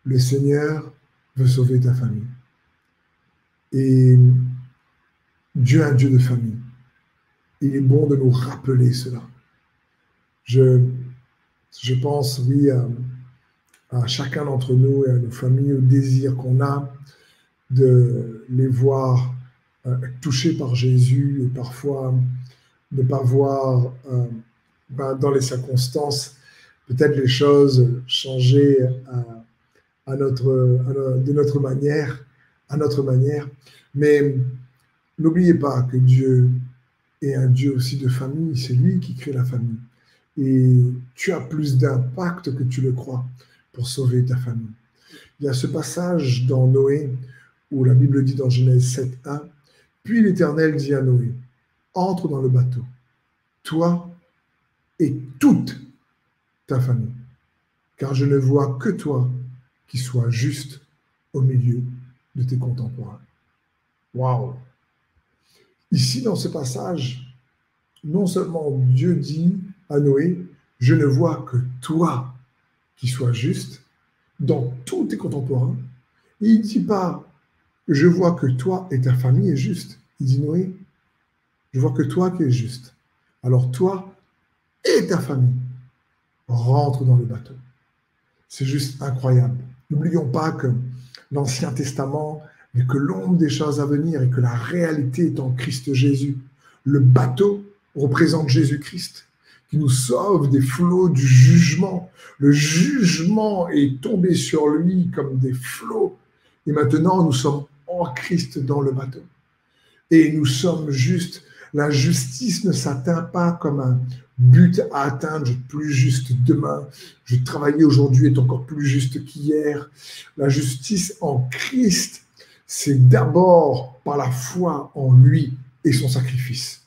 le Seigneur veut sauver ta famille. Et Dieu est un Dieu de famille. Il est bon de nous rappeler cela. Je pense, oui, à chacun d'entre nous et à nos familles, au désir qu'on a de les voir touchés par Jésus et parfois ne pas voir dans les circonstances peut-être les choses changer de notre manière, à notre manière. Mais n'oubliez pas que Dieu est un Dieu aussi de famille. C'est lui qui crée la famille. Et tu as plus d'impact que tu le crois pour sauver ta famille. Il y a ce passage dans Noé où la Bible dit dans Genèse 7:1, « Puis l'Éternel dit à Noé, entre dans le bateau, toi et toute ta famille, car je ne vois que toi qui sois juste au milieu de tes contemporains. » Waouh! Ici, dans ce passage, non seulement Dieu dit à Noé, « Je ne vois que toi qui sois juste dans tous tes contemporains. » Il ne dit pas, « Je vois que toi et ta famille est juste. » Il dit, « Noé, je vois que toi qui es juste. Alors toi et ta famille rentrent dans le bateau. » C'est juste incroyable. N'oublions pas que l'Ancien Testament n'est que l'ombre des choses à venir et que la réalité est en Christ Jésus. Le bateau représente Jésus-Christ qui nous sauve des flots du jugement. Le jugement est tombé sur lui comme des flots. Et maintenant, nous sommes en Christ dans le bateau. Et nous sommes justes. La justice ne s'atteint pas comme un but à atteindre. Je suis plus juste demain. Je travaillais aujourd'hui est encore plus juste qu'hier. La justice en Christ, c'est d'abord par la foi en lui et son sacrifice.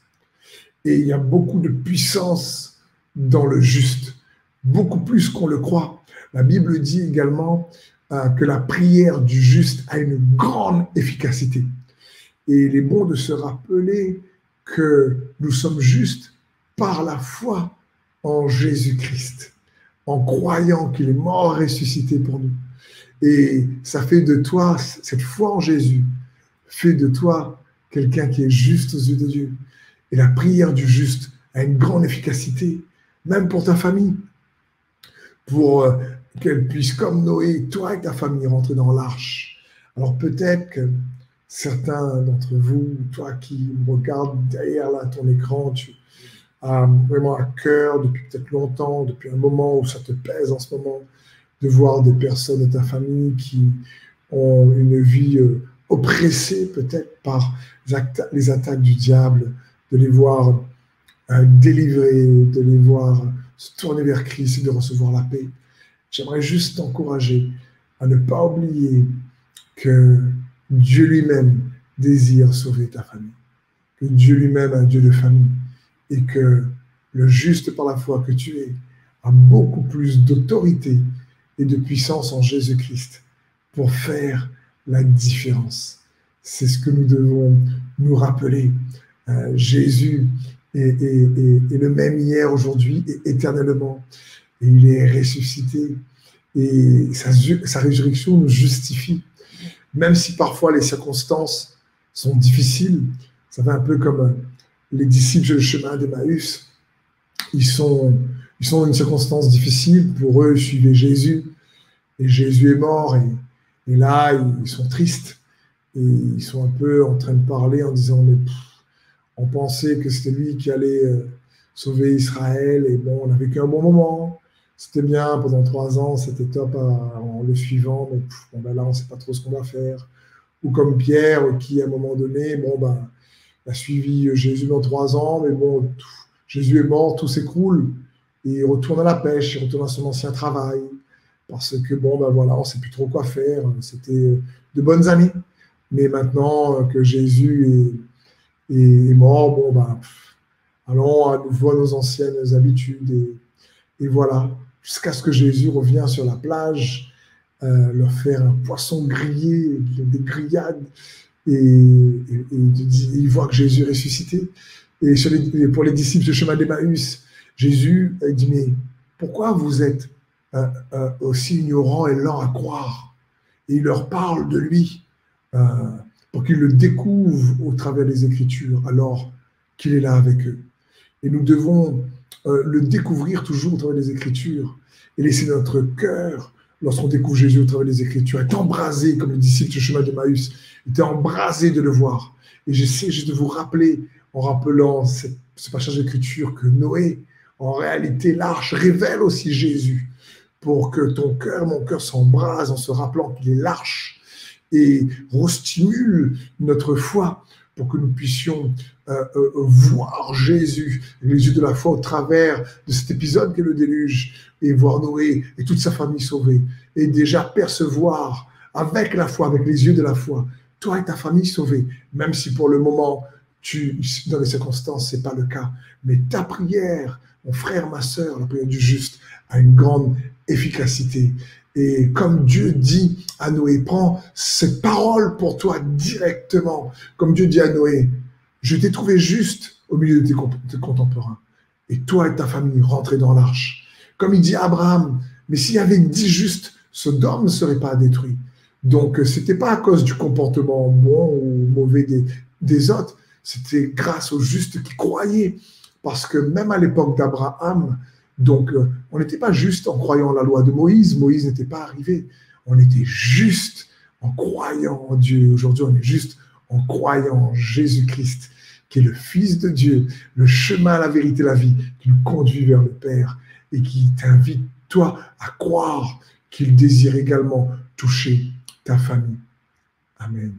Et il y a beaucoup de puissance dans le juste, beaucoup plus qu'on le croit. La Bible dit également que la prière du juste a une grande efficacité. Et il est bon de se rappeler que nous sommes justes par la foi en Jésus-Christ, en croyant qu'il est mort et ressuscité pour nous. Et ça fait de toi, cette foi en Jésus, fait de toi quelqu'un qui est juste aux yeux de Dieu. Et la prière du juste a une grande efficacité, même pour ta famille, pour qu'elle puisse, comme Noé, toi et ta famille, rentrer dans l'arche. Alors peut-être que certains d'entre vous, toi qui me regardes derrière là, ton écran, tu as vraiment à cœur depuis peut-être longtemps, depuis un moment où ça te pèse en ce moment, de voir des personnes de ta famille qui ont une vie oppressée peut-être par les attaques du diable, de les voir délivrés, de les voir se tourner vers Christ et de recevoir la paix. J'aimerais juste t'encourager à ne pas oublier que Dieu lui-même désire sauver ta famille, que Dieu lui-même est un Dieu de famille et que le juste par la foi que tu es a beaucoup plus d'autorité et de puissance en Jésus-Christ pour faire la différence. C'est ce que nous devons nous rappeler. Jésus est le même hier, aujourd'hui et éternellement. Et il est ressuscité. Et sa résurrection nous justifie. Même si parfois les circonstances sont difficiles, ça fait un peu comme les disciples sur le chemin d'Emmaüs. Ils sont dans une circonstance difficile. Pour eux, ils suivaient Jésus. Et Jésus est mort. Et là, ils sont tristes. Et ils sont un peu en train de parler en disant, mais on pensait que c'était lui qui allait sauver Israël. Et bon, on a vécu un bon moment. C'était bien pendant 3 ans, c'était top en le suivant. Mais bon, ben là, on ne sait pas trop ce qu'on va faire. Ou comme Pierre, qui à un moment donné, bon, ben, a suivi Jésus dans 3 ans. Mais bon, Jésus est mort, tout s'écroule. Et il retourne à la pêche, il retourne à son ancien travail. Parce que bon, ben voilà, on ne sait plus trop quoi faire. C'était de bonnes années. Mais maintenant que Jésus est mort, bon, ben, allons à nouveau à nos anciennes habitudes. Et voilà, jusqu'à ce que Jésus revienne sur la plage, leur faire un poisson grillé, des grillades, et il voit que Jésus est ressuscité. Et pour les disciples du chemin d'Emmaüs, Jésus dit, mais pourquoi vous êtes aussi ignorants et lents à croire? et il leur parle de lui euh, pour qu'ils le découvrent au travers des Écritures alors qu'il est là avec eux. Et nous devons le découvrir toujours au travers des Écritures et laisser notre cœur, lorsqu'on découvre Jésus au travers des Écritures, être embrasé comme les disciples du chemin d'Emmaüs, étaient embrasés de le voir. Et j'essaie juste de vous rappeler, en rappelant ce passage d'Écriture, que Noé, en réalité, l'arche révèle aussi Jésus, pour que ton cœur, mon cœur s'embrase en se rappelant qu'il est l'arche et restimule notre foi pour que nous puissions voir Jésus, les yeux de la foi au travers de cet épisode qu'est le déluge, et voir Noé et toute sa famille sauvée, et déjà percevoir avec la foi, avec les yeux de la foi, toi et ta famille sauvée, même si pour le moment, dans les circonstances, ce n'est pas le cas. Mais ta prière, mon frère, ma sœur, la prière du juste, a une grande efficacité. Et comme Dieu dit à Noé, prends cette parole pour toi directement. Comme Dieu dit à Noé, je t'ai trouvé juste au milieu de tes contemporains. Et toi et ta famille, rentrez dans l'arche. Comme il dit à Abraham, mais s'il y avait 10 justes, Sodome ne serait pas détruit. Donc, ce n'était pas à cause du comportement bon ou mauvais des autres, c'était grâce aux justes qui croyaient. Parce que même à l'époque d'Abraham, donc, on n'était pas juste en croyant la loi de Moïse. Moïse n'était pas arrivé. On était juste en croyant en Dieu. Aujourd'hui, on est juste en croyant en Jésus-Christ, qui est le Fils de Dieu, le chemin, la vérité, la vie, qui nous conduit vers le Père et qui t'invite, toi, à croire qu'il désire également toucher ta famille. Amen.